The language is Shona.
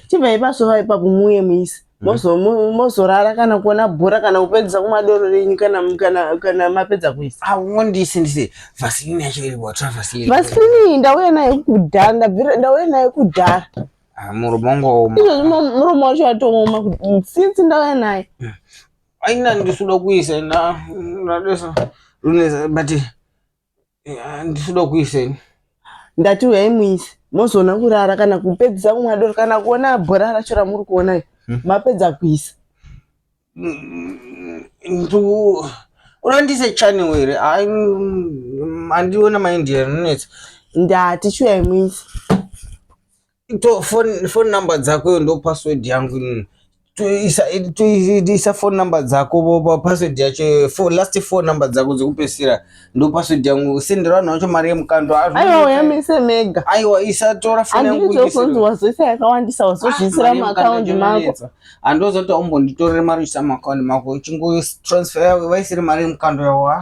Chibva ipaso ipapo muye muisi. Mozorara kana kuona bhora kana kupedzisa kumadoro renyu kana mapedza kuisa. Awondisindise Vaseline yacho iri water Vaseline. Vaseline ndauya nayo kudhara ndauya nayo kudhara. Muromongo. Muromo wacho watooma since ndauya nayo. Aina ndisuda kuisa na ndadesa runeza but ndisuda kuisa. Ndati uyai muisi. Mozona kurara kana kupedzisa kumadoro kana kuona bhora racho ramuri kuona mapedza kuisa. Unandise channel here andiona maindia nonetsa Ndati chuyai muisi. Phone number dzako ndo password yangu isa phone number dzako password yacho last 4 number dzako dzekupesira ndo password yangu sendera nacho mari yemukando aiwa yamise mega aiwa isatora phone yangu ndizvokunzi wazoisa yakawandisa wazozvisira maakaunti mako andozoti umbo nditorere mari isa maakaunti mako chingo transfer vaisire mari yemukando yawa